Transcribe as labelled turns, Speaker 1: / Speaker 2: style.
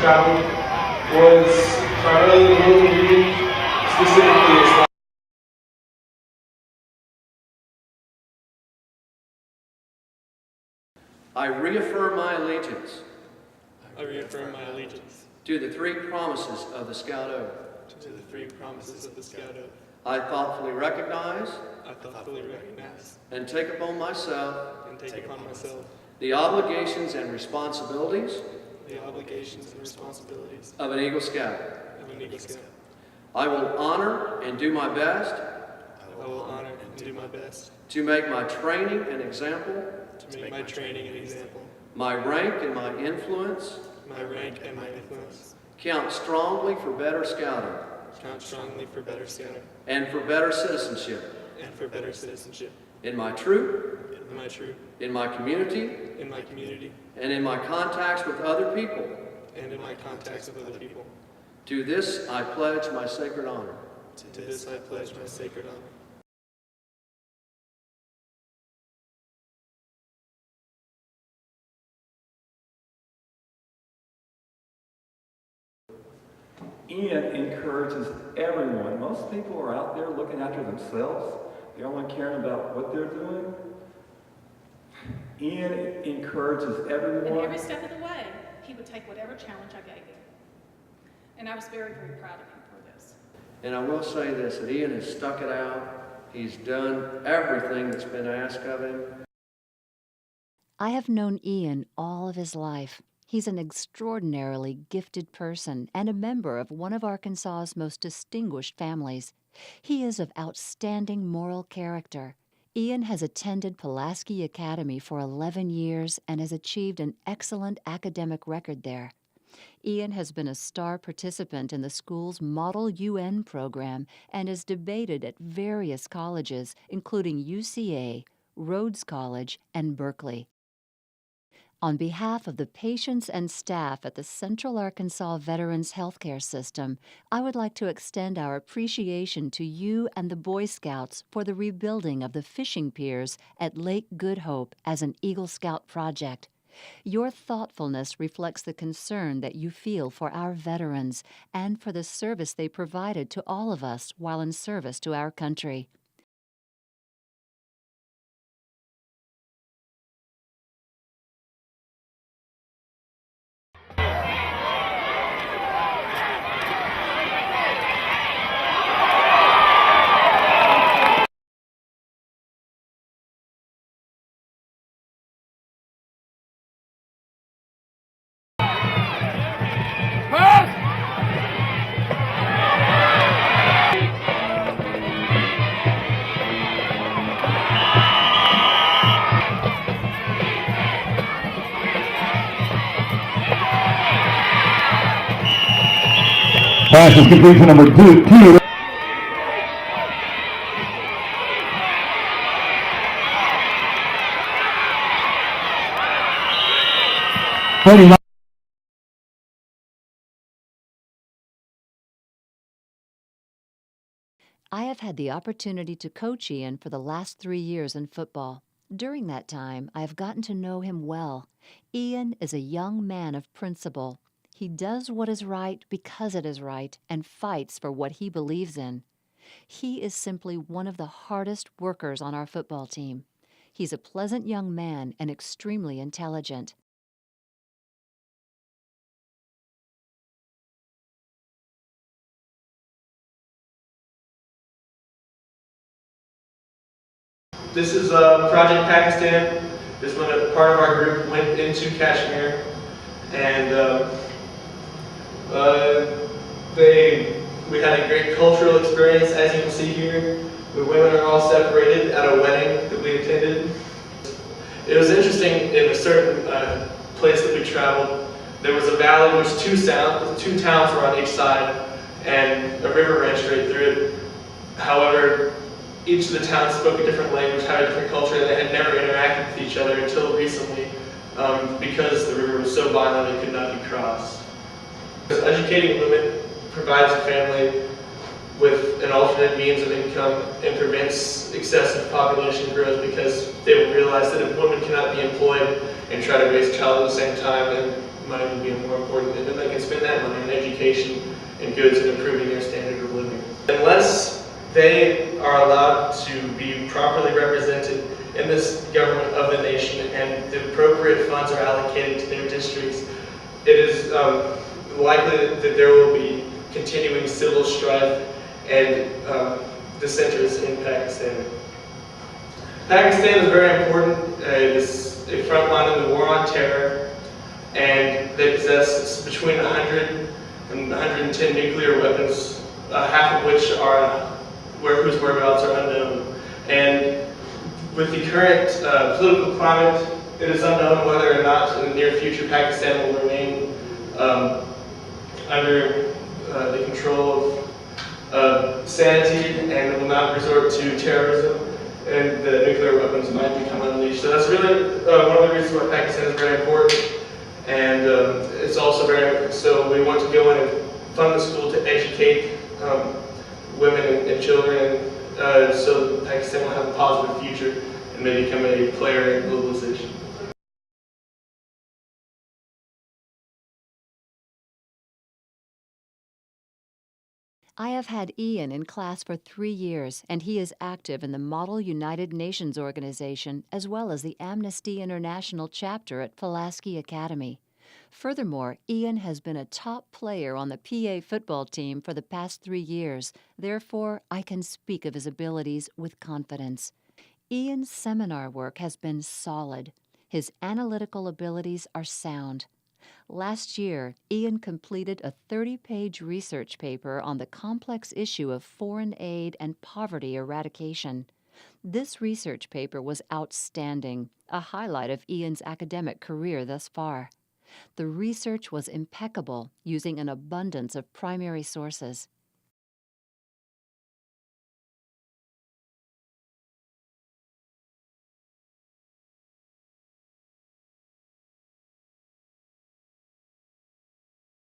Speaker 1: traveled was primarily the Northern region, specifically Islam.
Speaker 2: I reaffirm my allegiance.
Speaker 3: I reaffirm my allegiance
Speaker 2: to the three promises of the Scout Oath.
Speaker 3: to the three promises of the Scout Oath.
Speaker 2: I thoughtfully recognize
Speaker 3: And
Speaker 2: take upon myself
Speaker 3: take upon myself
Speaker 2: the obligations and responsibilities
Speaker 3: the obligations and responsibilities
Speaker 2: of an Eagle Scout.
Speaker 3: of an Eagle Scout.
Speaker 2: I will honor and do my best
Speaker 3: I will honor and do my best
Speaker 2: to make my training an example,
Speaker 3: to make my training an example,
Speaker 2: my rank and my influence
Speaker 3: my rank and my influence
Speaker 2: count strongly for better scouting
Speaker 3: count strongly for better scouting
Speaker 2: and for better citizenship
Speaker 3: and for better citizenship
Speaker 2: in my troop,
Speaker 3: in my troop,
Speaker 2: in my community,
Speaker 3: in my community,
Speaker 2: and in my contacts with other people.
Speaker 3: and in my contacts with other people.
Speaker 2: To this I pledge my sacred honor.
Speaker 3: To this I pledge my sacred honor.
Speaker 4: Ian encourages everyone. Most people are out there looking after themselves. They're only caring about what they're doing. Ian encourages everyone.
Speaker 5: And every step of the way, he would take whatever challenge I gave him. And I was very, very proud of him for this.
Speaker 2: And I will say this, that Ian has stuck it out. He's done everything that's been asked of him.
Speaker 6: I have known Ian all of his life. He's an extraordinarily gifted person and a member of one of Arkansas's most distinguished families. He is of outstanding moral character. Ian has attended Pulaski Academy for 11 years and has achieved an excellent academic record there. Ian has been a star participant in the school's Model UN program and is debated at various colleges, including UCA, Rhodes College, and Berkeley. On behalf of the patients and staff at the Central Arkansas Veterans Healthcare System, I would like to extend our appreciation to you and the Boy Scouts for the rebuilding of the fishing piers at Lake Good Hope as an Eagle Scout project. Your thoughtfulness reflects the concern that you feel for our veterans and for the service they provided to all of us while in service to our country.
Speaker 7: Pass is complete to number two.
Speaker 6: I have had the opportunity to coach Ian for the last 3 years in football. During that time, I have gotten to know him well. Ian is a young man of principle. He does what is right because it is right and fights for what he believes in. He is simply one of the hardest workers on our football team. He's a pleasant young man and extremely intelligent.
Speaker 1: This is Project Pakistan. This one, a part of our group went into Kashmir, and we had a great cultural experience. As you can see here, the women are all separated at a wedding that we attended. It was interesting. In a certain place that we traveled, there was a valley which two towns were on each side, and a river ran straight through it. However, each of the towns spoke a different language, had a different culture, and they had never interacted with each other until recently, because the river was so violent it could not be crossed. Educating women provides a family with an alternate means of income and prevents excessive population growth, because they will realize that if women cannot be employed and try to raise a child at the same time, and money would be more important, and then they can spend that money on education and goods and improving their standard of living. Unless they are allowed to be properly represented in this government of the nation and the appropriate funds are allocated to their districts, it is likely that there will be continuing civil strife and dissenters in Pakistan. Pakistan is very important. It is a front line in the war on terror, and they possess between 100 and 110 nuclear weapons, half of which are whose whereabouts are unknown. And with the current political climate, it is unknown whether or not in the near future Pakistan will remain under the control of sanity and will not resort to terrorism, and the nuclear weapons might become unleashed. So that's really one of the reasons why Pakistan is very important. And it's also so we want to go in and fund the school to educate women and children, so that Pakistan will have a positive future and may become a player in globalization.
Speaker 6: I have had Ian in class for 3 years, and he is active in the Model United Nations organization as well as the Amnesty International chapter at Pulaski Academy. Furthermore, Ian has been a top player on the PA football team for the past 3 years. Therefore, I can speak of his abilities with confidence. Ian's seminar work has been solid. His analytical abilities are sound. Last year, Ian completed a 30-page research paper on the complex issue of foreign aid and poverty eradication. This research paper was outstanding, a highlight of Ian's academic career thus far. The research was impeccable, using an abundance of primary sources.